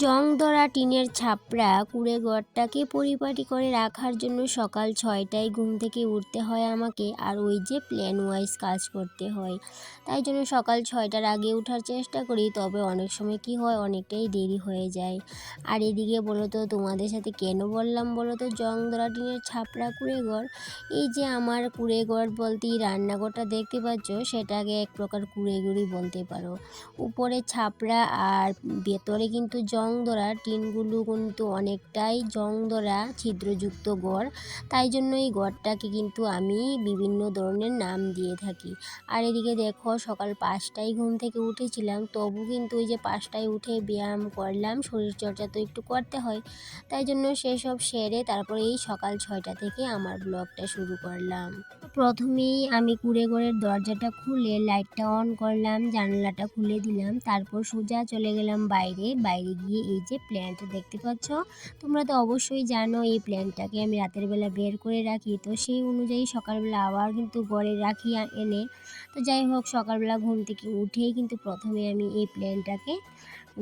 জং ধরা টিনের ছাপড়া কুঁড়ে ঘরটাকে পরিপাটি করে রাখার জন্য সকাল ৬টায় ঘুম থেকে উঠতে হয় আমাকে, আর ওই যে প্ল্যান ওয়াইজ কাজ করতে হয়। তাই জন্য সকাল ৬টার আগে ওঠার চেষ্টা করি, তবে অনেক সময় কি হয়, অনেকটাই দেরি হয়ে যায়। আর এদিকে বলো তো, তোমাদের সাথে কেন বললাম বলো তো জং ধরা টিনের ছাপড়া কুঁড়ে ঘর? এই যে আমার কুঁড়ে ঘর বলতেই রান্নাঘরটা দেখতে পাচ্ছ, সেটাকে এক প্রকার কুঁড়ে ঘরই বলতে পারো। উপরে ছাপড়া আর ভেতরে কিন্তু জং ধরা টিনগুলো কিন্তু অনেকটাই জং ধরা ছিদ্রযুক্ত ঘর। তাই জন্য এই ঘরটাকে কিন্তু আমি বিভিন্ন ধরনের নাম দিয়ে থাকি। আর এদিকে দেখো, সকাল ৫টায় ঘুম থেকে উঠেছিলাম, তবু কিন্তু ওই যে ৫টায় উঠে ব্যায়াম করলাম, শরীরচর্চা তো একটু করতে হয়। তাই জন্য সেসব সেরে তারপরে এই সকাল ৬টা থেকে আমার ব্লগটা শুরু করলাম। প্রথমেই আমি কুঁড়ে ঘরের দরজাটা খুলে লাইটটা অন করলাম, জানালাটা খুলে দিলাম, তারপর সোজা চলে গেলাম বাইরে গিয়ে এই যে প্ল্যান্ট দেখতে পাচ্ছ, তোমরা তো অবশ্যই জানো এই প্ল্যান্টটাকে আমি রাতের বেলা বের করে রাখি, তো সেই অনুযায়ী সকালবেলা আবার কিন্তু ঘরে রাখি এনে। তো যাই হোক, সকালবেলা ঘুম থেকে উঠেই কিন্তু প্রথমে আমি এই প্ল্যান্টটাকে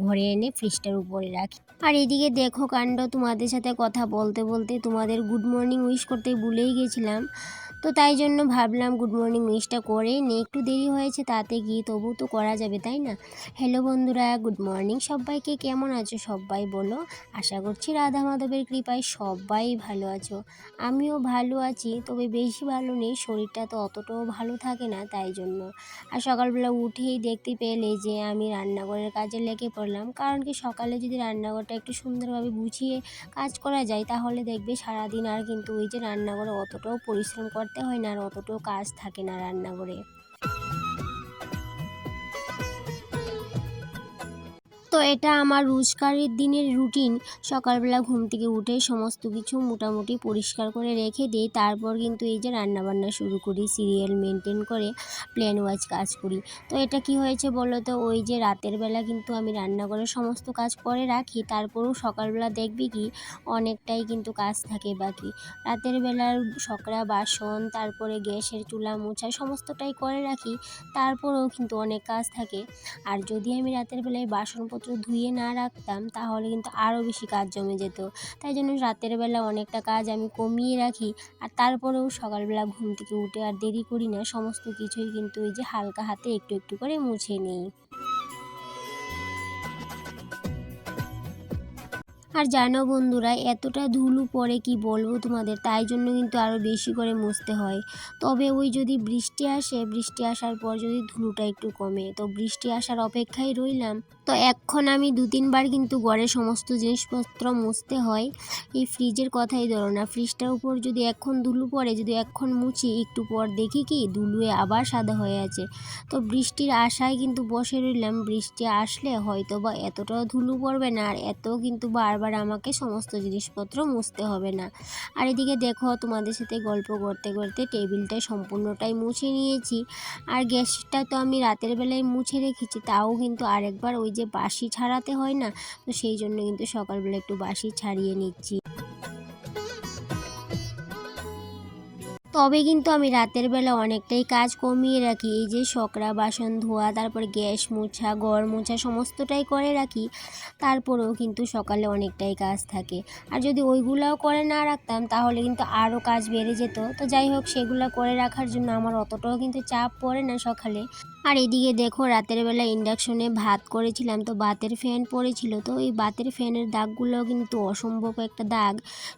ঘরে এনে ফ্রিজটার উপরে রাখি। আর এদিকে দেখো কাণ্ড, তোমাদের সাথে কথা বলতে বলতে তোমাদের গুড মর্নিং উইশ করতে ভুলেই গেছিলাম। তো তাই জন্য ভাবলাম গুড মর্নিং উইশটা করে নে, একটু দেরি হয়েছে তাতে কি, তবু তো করা যাবে তাই না? হ্যালো বন্ধুরা, গুড মর্নিং সবাইকে, কেমন আছো সবাই বলো? আশা করছি রাধা মাধবের কৃপায় সবাই ভালো আছো। আমিও ভালো আছি, তবে বেশি ভালো নেই, শরীরটা তো অতটাও ভালো থাকে না তাই জন্য। আর সকালবেলা উঠেই দেখতে পেলে যে আমি রান্নাঘরের কাজে লেগে পড়লাম, কারণ কি সকালে যদি রান্নাঘরটা একটু সুন্দরভাবে গুছিয়ে কাজ করা যায়, তাহলে দেখবে সারাদিন আর কিন্তু ওই যে রান্নাঘরে অতটাও পরিশ্রম করতে হয় না, আর অতটাও কাজ থাকে না রান্নাঘরে। তো এটা আমার রোজকারের দিনের রুটিন। সকালবেলা ঘুম থেকে উঠে সমস্ত কিছু মোটামুটি পরিষ্কার করে রেখে দিই, তারপর কিন্তু এই যে রান্নাবান্না শুরু করি, সিরিয়াল মেনটেন করে প্ল্যান ওয়াইজ কাজ করি। তো এটা কি হয়েছে বলো তো, ওই যে রাতের বেলা কিন্তু আমি রান্নাঘরের সমস্ত কাজ করে রাখি, তারপরেও সকালবেলা দেখবি কি অনেকটাই কিন্তু কাজ থাকে বাকি। রাতের বেলার সকরা বাসন, তারপরে গ্যাসের চুলা মোছা সমস্তটাই করে রাখি, তারপরেও কিন্তু অনেক কাজ থাকে। আর যদি আমি রাতের বেলায় বাসনপত্র ধুয়ে না রাখতাম, তাহলে কিন্তু আরও বেশি কাজ জমে যেত। তাই জন্য রাতের বেলা অনেকটা কাজ আমি কমিয়ে রাখি, আর তারপরেও সকালবেলা ঘুম থেকে উঠে আর দেরি করি না, সমস্ত কিছুই কিন্তু এই যে হালকা হাতে একটু একটু করে মুছে নিই। আর জানো বন্ধুরা, এতটা ধুলো পড়ে কি বলবো তোমাদের, তাই জন্য কিন্তু আরও বেশি করে মুছতে হয়। তবে ওই যদি বৃষ্টি আসে, বৃষ্টি আসার পর যদি ধুলোটা একটু কমে, তো বৃষ্টি আসার অপেক্ষায় রইলাম। তো এখন আমি ২-৩ বার কিন্তু ঘরে সমস্ত জিনিসপত্র মুছতে হয়। এই ফ্রিজের কথাই ধরো না, ফ্রিজটার উপর যদি এখন ধুলো পড়ে, যদি এখন মুছি, একটু পর দেখি কি ধুলোয় আবার সাদা হয়ে আছে। তো বৃষ্টির আশায় কিন্তু বসে রইলাম, বৃষ্টি আসলে হয়তো বা এতটাও ধুলো পড়বে না, আর এত কিন্তু বারবার আমাকে সমস্ত জিনিসপত্র মুছতে হবে না। আর এদিকে দেখো, তোমাদের সাথে গল্প করতে করতে টেবিলটা সম্পূর্ণটাই মুছে নিয়েছি। আর গ্যাসটা তো আমি রাতের বেলায় মুছে রেখেছি, তাও কিন্তু আরেকবার ওই যে বাসি ছাড়াতে হয় না, তো সেই জন্য কিন্তু সকালবেলা একটু বাসি ছাড়িয়ে নিচ্ছি। তবে কিন্তু আমি রাতের বেলা অনেকটাই কাজ কমিয়ে রাখি, এই যে সকরা বাসন ধোয়া, তারপর গ্যাস মোছা, ঘর মোছা সমস্তটাই করে রাখি, তারপরেও কিন্তু সকালে অনেকটাই কাজ থাকে। আর যদি ওইগুলাও করে না রাখতাম, তাহলে কিন্তু আরও কাজ বেড়ে যেত। তো যাই হোক, সেগুলো করে রাখার জন্য আমার অতটাও কিন্তু চাপ পড়ে না সকালে। আর এদিকে দেখো, রাতের বেলা ইন্ডাকশনে ভাত করেছিলাম, তো ভাতের ফ্যান পড়েছিল, তো এই ভাতের ফ্যানের দাগগুলো কিন্তু অসম্ভব একটা দাগ,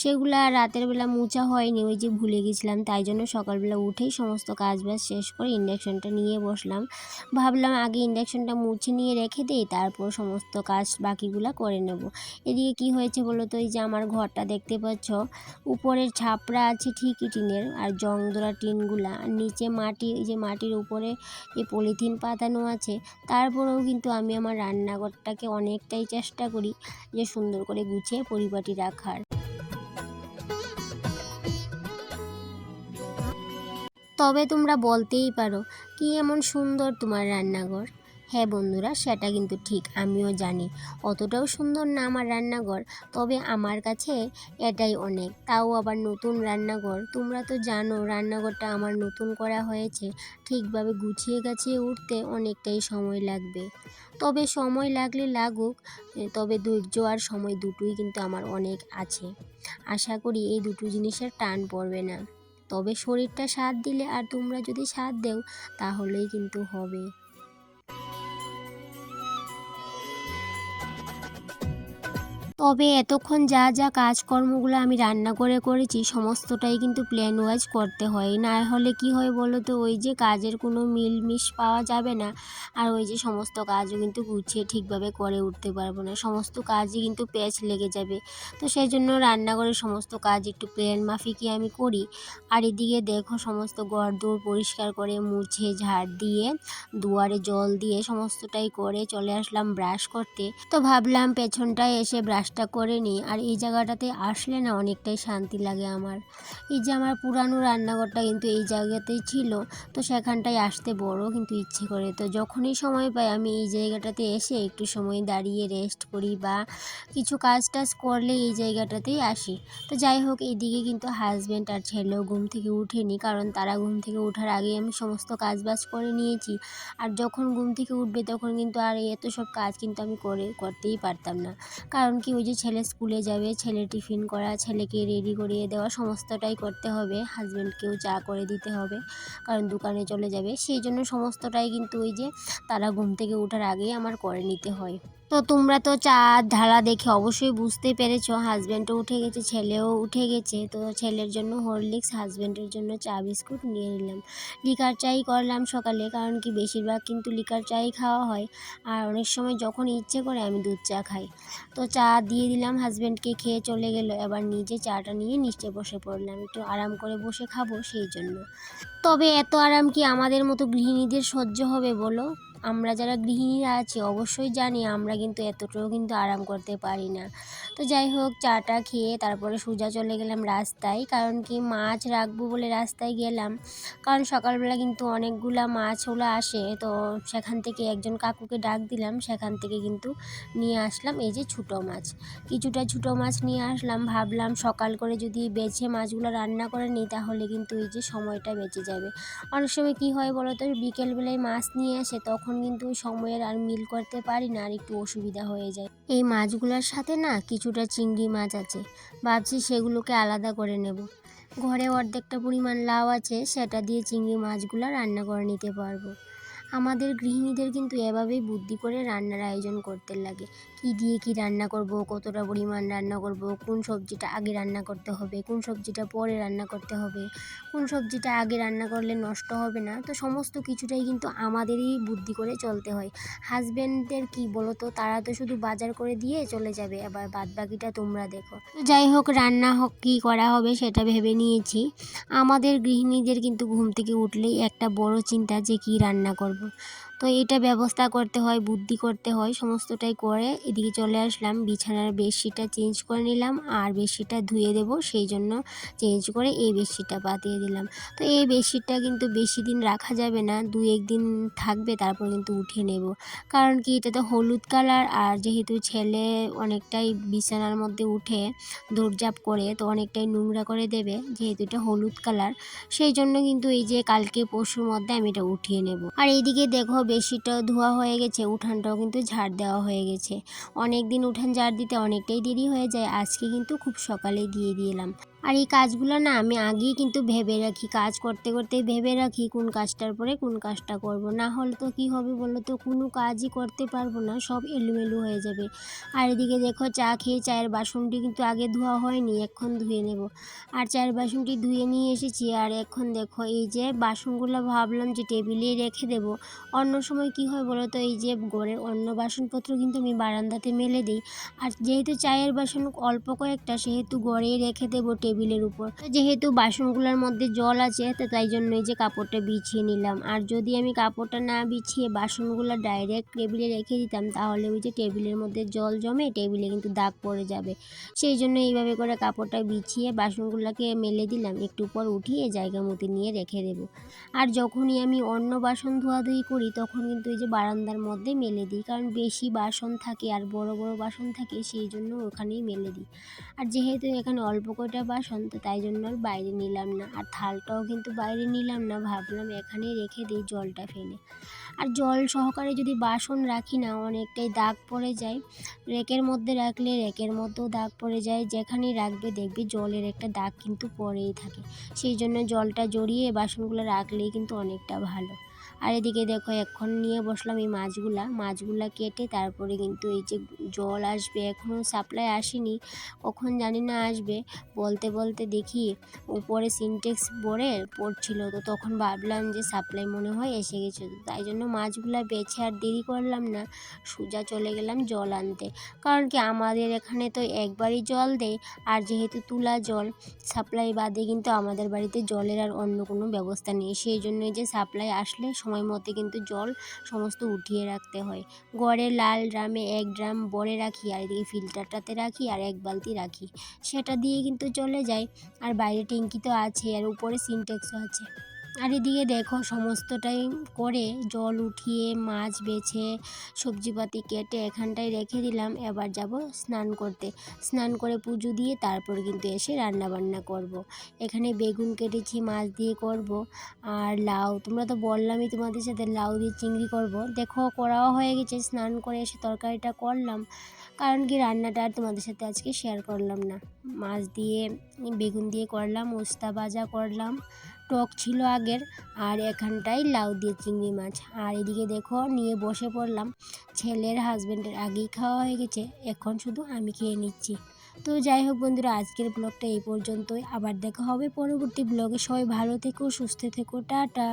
সেগুলো আর রাতের বেলা মোছা হয়নি, ওই যে ভুলে গেছিলাম। তাই জন্য সকালবেলা উঠেই সমস্ত কাজবাজ শেষ করে ইন্ডাকশনটা নিয়ে বসলাম। ভাবলাম আগে ইন্ডাকশনটা মুছে নিয়ে রেখে দিই, তারপর সমস্ত কাজ বাকিগুলা করে নেব। এদিকে কি হয়েছে বলো তো, এই যে আমার ঘরটা দেখতে পাচ্ছ, উপরের ছাপরা আছে ঠিকই টিনের, আর জং ধরা টিনগুলা, আর নিচে মাটি, এই যে মাটির উপরে এই পলিথিন পাতানো আছে। তারপরেও কিন্তু আমি আমার রান্নাঘরটাকে অনেকটাই চেষ্টা করি যে সুন্দর করে গুছিয়ে পরিপাটি রাখার। তবে তোমরা বলতেই পারো, কি এমন সুন্দর তোমার রান্নাঘর? হ্যাঁ বন্ধুরা, সেটা কিন্তু ঠিক, আমিও জানি অতটাও সুন্দর না আমার রান্নাঘর, তবে আমার কাছে এটাই অনেক। তাও আবার নতুন রান্নাঘর, তোমরা তো জানো রান্নাঘরটা আমার নতুন করা হয়েছে, ঠিকভাবে গুছিয়ে গাছিয়ে উঠতে অনেকটাই সময় লাগবে। তবে সময় লাগলে লাগুক, তবে ধৈর্য আর সময় দুটোই কিন্তু আমার অনেক আছে। আশা করি এই দুটো জিনিসের টান পড়বে না। তবে শরীরটা সাথ দিলে আর তোমরা যদি সাথ দেও তাহলেই কিন্তু হবে। তবে এতক্ষণ যা যা কাজকর্মগুলো আমি রান্না করে করেছি সমস্তটাই কিন্তু প্ল্যান ওয়াইজ করতে হয়, না হলে কি হয় বলো তো, ওই যে কাজের কোনো মিলমিশ পাওয়া যাবে না, আর ওই যে সমস্ত কাজও কিন্তু গুছিয়ে ঠিকভাবে করে উঠতে পারবো না, সমস্ত কাজই কিন্তু প্যাচ লেগে যাবে। তো সেই জন্য রান্নাঘরের সমস্ত কাজ একটু প্ল্যান মাফিকই আমি করি। আর এদিকে দেখো সমস্ত ঘরদোর পরিষ্কার করে মুছে ঝাড় দিয়ে দুয়ারে জল দিয়ে সমস্তটাই করে চলে আসলাম ব্রাশ করতে। তো ভাবলাম পেছনটায় এসে ব্রাশটা করে নিই, আর এই জায়গাটাতে আসলে না অনেকটাই শান্তি লাগে আমার। এই যে আমার পুরানো রান্নাঘরটা কিন্তু এই জায়গাতেই ছিল, তো সেখানটায় আসতে বড় কিন্তু ইচ্ছে করে, তো যখনই সময় পাই আমি এই জায়গাটাতে এসে একটু সময় দাঁড়িয়ে রেস্ট করি বা কিছু কাজ টাজ করলে এই জায়গাটাতেই আসি। তো যাই হোক, এইদিকে কিন্তু হাজব্যান্ড আর ছেলেও ঘুম থেকে উঠেনি, কারণ তারা ঘুম থেকে ওঠার আগেই আমি সমস্ত কাজ বাজ করে নিয়েছি। আর যখন ঘুম থেকে উঠবে তখন কিন্তু আর এত সব কাজ কিন্তু আমি করতেই পারতাম না, কারণ কি ওই যে ছেলে স্কুলে যাবে, ছেলে টিফিন করা, ছেলেকে রেডি করিয়ে দেওয়া সমস্তটাই করতে হবে, হাজব্যান্ডকেও চা করে দিতে হবে কারণ দোকানে চলে যাবে, সেই জন্য সমস্তটাই কিন্তু ওই যে তারা ঘুম থেকে ওঠার আগেই আমার করে নিতে হয়। তো তোমরা তো চা ঢালা দেখে অবশ্যই বুঝতে পেরেছো হাজব্যান্ডও উঠে গেছে, ছেলেও উঠে গেছে। তো ছেলের জন্য হরলিক্স, হাজব্যান্ডের জন্য চা বিস্কুট নিয়ে নিলাম। লিকার চাই করলাম সকালে, কারণ কি বেশিরভাগ কিন্তু লিকার চাই খাওয়া হয়, আর অনেক সময় যখন ইচ্ছে করে আমি দুধ চা খাই। তো চা দিয়ে দিলাম, হাজব্যান্ডকে খেয়ে চলে গেল, এবার নিজে চাটা নিয়ে নিচে বসে পড়লাম, একটু আরাম করে বসে খাবো সেই জন্য। তবে এত আরাম কি আমাদের মতো গৃহিণীদের সহ্য হবে বলো? আমরা যারা গৃহিণীরা আছি অবশ্যই জানি আমরা কিন্তু এতটাও কিন্তু আরাম করতে পারি না। তো যাই হোক, চাটা খেয়ে তারপরে সোজা চলে গেলাম রাস্তায়, কারণ কি মাছ রাখবো বলে রাস্তায় গেলাম, কারণ সকালবেলা কিন্তু অনেকগুলা মাছগুলো আসে, তো সেখান থেকে একজন কাকুকে ডাক দিলাম, সেখান থেকে কিন্তু নিয়ে আসলাম এই যে ছোটো মাছ, কিছুটা ছোটো মাছ নিয়ে আসলাম। ভাবলাম সকাল করে যদি বেছে মাছগুলো রান্না করে নিই তাহলে কিন্তু এই যে সময়টা বেঁচে যাবে। অনেক সময় কি হয় বলো তো, বিকেলবেলায় মাছ নিয়ে আসে তখন কিন্তু ওই সময়ের আর মিল করতে পারি না, আর একটু অসুবিধা হয়ে যায়। এই মাছগুলোর সাথে না কিছুটা চিংড়ি মাছ আছে, ভাবছি সেগুলোকে আলাদা করে নেব। ঘরে অর্ধেকটা পরিমাণ লাউ আছে, সেটা দিয়ে চিংড়ি মাছগুলো রান্না করে নিতে পারবো। আমাদের গৃহিণীদের কিন্তু এভাবেই বুদ্ধি করে রান্নার আয়োজন করতে লাগে, কি দিয়ে কি রান্না করব, কতটা পরিমাণ রান্না করব, কোন সবজিটা আগে রান্না করতে হবে, কোন সবজিটা পরে রান্না করতে হবে, কোন সবজিটা আগে রান্না করলে নষ্ট হবে না, তো সমস্ত কিছুটাই কিন্তু আমাদেরই বুদ্ধি করে চলতে হয়। হাজব্যান্ডদের কি বলো তো, তারা তো শুধু বাজার করে দিয়ে চলে যাবে, এবার বাদ বাকিটা তোমরা দেখো। তো যাই হোক, রান্না হোক কী করা হবে সেটা ভেবে নিয়েছি। আমাদের গৃহিণীদের কিন্তু ঘুম থেকে উঠলেই একটা বড় চিন্তা যে কি রান্না করব। তো এটা ব্যবস্থা করতে হয়, বুদ্ধি করতে হয়, সমস্তটাই করে এদিকে চলে আসলাম, বিছানার বেডশিটটা চেঞ্জ করে নিলাম, আর বেডশিটটা ধুয়ে দেবো সেই জন্য চেঞ্জ করে এই বেডশিটটা পাতিয়ে দিলাম। তো এই বেডশিটটা কিন্তু বেশি দিন রাখা যাবে না, 2-1 দিন থাকবে, তারপর কিন্তু উঠিয়ে নেব, কারণ কি এটা তো হলুদ কালার, আর যেহেতু ছেলে অনেকটাই বিছানার মধ্যে উঠে দৌড়ঝাঁপ করে তো অনেকটাই নোংরা করে দেবে, যেহেতু এটা হলুদ কালার, সেই জন্য কিন্তু এই যে কালকে পরশুর মধ্যে আমি এটা উঠিয়ে নেব। আর এইদিকে দেখো বেডশিটটাও ধোয়া হয়ে গেছে, উঠানটাও কিন্তু ঝাড় দেওয়া হয়ে গেছে। অনেক দিন উঠান ঝাড় দিতে অনেকটাই দেরি হয়ে যায়, আজকে কিন্তু খুব সকালেই দিয়ে দিলাম। আর এই কাজগুলো না আমি আগেই কিন্তু ভেবে রাখি, কাজ করতে করতে ভেবে রাখি কোন কাজটার পরে কোন কাজটা করব, না হলে তো কি হবে বলো তো, কোনো কাজই করতে পারবো না, সব এলোমেলো হয়ে যাবে। আর এদিকে দেখো চা খেয়ে চায়ের বাসনটি কিন্তু আগে ধোয়া হয়নি, এখন ধুয়ে নেব। আর চায়ের বাসনটি ধুয়ে নিয়ে এসেছি, আর এখন দেখো এই যে বাসনগুলো ভাবলাম যে টেবিলেই রেখে দেব। অন্য সময় কি হয় বলো তো, এই যে ঘরের অন্য বাসনপত্র কিন্তু আমি বারান্দাতে মেলে দিই, আর যেহেতু চায়ের বাসন অল্প কয়েকটা সেহেতু ঘরেই রেখে দেবো টেবিলের উপর। তো যেহেতু বাসনগুলোর মধ্যে জল আছে তো তাই জন্য এই যে কাপড়টা বিছিয়ে নিলাম। আর যদি আমি কাপড়টা না বিছিয়ে বাসনগুলো ডাইরেক্ট টেবিলে রেখে দিতাম তাহলে ওই যে টেবিলের মধ্যে জল জমে টেবিলে কিন্তু দাগ পড়ে যাবে। সেই জন্য এইভাবে করে কাপড়টা বিছিয়ে বাসনগুলোকে মেলে দিলাম, একটু পর উঠিয়ে জায়গা মতো নিয়ে রেখে দেবো। আর যখনই আমি অন্য বাসন ধোয়াধুয়ি করি তখন কিন্তু এই যে বারান্দার মধ্যে মেলে দিই, কারণ বেশি বাসন থাকে আর বড় বড় বাসন থাকে সেই জন্য ওখানেই মেলে দিই। আর যেহেতু এখানে অল্প কয়টা বাসন তো তাই জন্য আর বাইরে নিলাম না, আর থালটাও কিন্তু বাইরে নিলাম না, ভাবলাম এখানেই রেখে দিই জলটা ফেলে। আর জল সহকারে যদি বাসন রাখি না অনেকটাই দাগ পড়ে যায়, রেকের মধ্যে রাখলে রেকের মধ্যেও দাগ পড়ে যায়, যেখানেই রাখবে দেখবে জলের একটা দাগ কিন্তু পড়েই থাকে। সেই জন্য জলটা জড়িয়ে বাসনগুলো রাখলেই কিন্তু অনেকটা ভালো। আর এদিকে দেখো এখন নিয়ে বসলাম এই মাছগুলা কেটে, তারপরে কিন্তু এই যে জল আসবে, এখনও সাপ্লাই আসেনি, কখন জানি না আসবে। বলতে বলতে দেখি উপরে সিনটেক্স ভরে পড়ছিল, তো তখন ভাবলাম যে সাপ্লাই মনে হয় এসে গেছে, তো তাই জন্য মাছগুলা বেছে আর দেরি করলাম না, সোজা চলে গেলাম জল আনতে। কারণ কি আমাদের এখানে তো একবারই জল দেয়, আর যেহেতু তুলা জল সাপ্লাই বাদে কিন্তু আমাদের বাড়িতে জলের আর অন্য কোনো ব্যবস্থা নেই, সেই জন্য যে সাপ্লাই আসলে সময় মতো কিন্তু জল সমস্ত উঠিয়ে রাখতে হয়। ঘরে লাল ড্রামে 1 ড্রাম ভরে রাখি, আর এদিকে ফিল্টারটাতে রাখি, আর 1 বালতি রাখি, সেটা দিয়ে কিন্তু চলে যায়। আর বাইরে ট্যাঙ্কি তো আছে, আর উপরে সিনটেক্সও আছে। আর এদিকে দেখো সমস্তটাই করে জল উঠিয়ে মাছ বেছে সবজিপাতি কেটে এখানটায় রেখে দিলাম। এবার যাব স্নান করতে, স্নান করে পুজো দিয়ে তারপর কিন্তু এসে রান্না বান্না করব। এখানে বেগুন কেটেছি মাছ দিয়ে করব, আর লাউ, তোমরা তো বললামই তোমাদের সাথে লাউ দিয়ে চিংড়ি করব। দেখো করাও হয়ে গেছে, স্নান করে এসে তরকারিটা করলাম, কারণ কি রান্নাটা আর তোমাদের সাথে আজকে শেয়ার করলাম না। মাছ দিয়ে বেগুন দিয়ে করলাম, উস্তা ভাজা করলাম, টক ছিল আগের, আর এখানটায় লাউ দিয়ে চিংড়ি মাছ। আর এদিকে দেখো নিয়ে বসে পড়লাম, ছেলের হাজব্যান্ডের আগেই খাওয়া হয়ে গেছে, এখন শুধু আমি খেয়ে নিচ্ছি। তো যাই হোক বন্ধুরা, আজকের ব্লগটা এই পর্যন্তই, আবার দেখা হবে পরবর্তী ব্লগে। সবাই ভালো থেকো, সুস্থ থেকো, টাটা।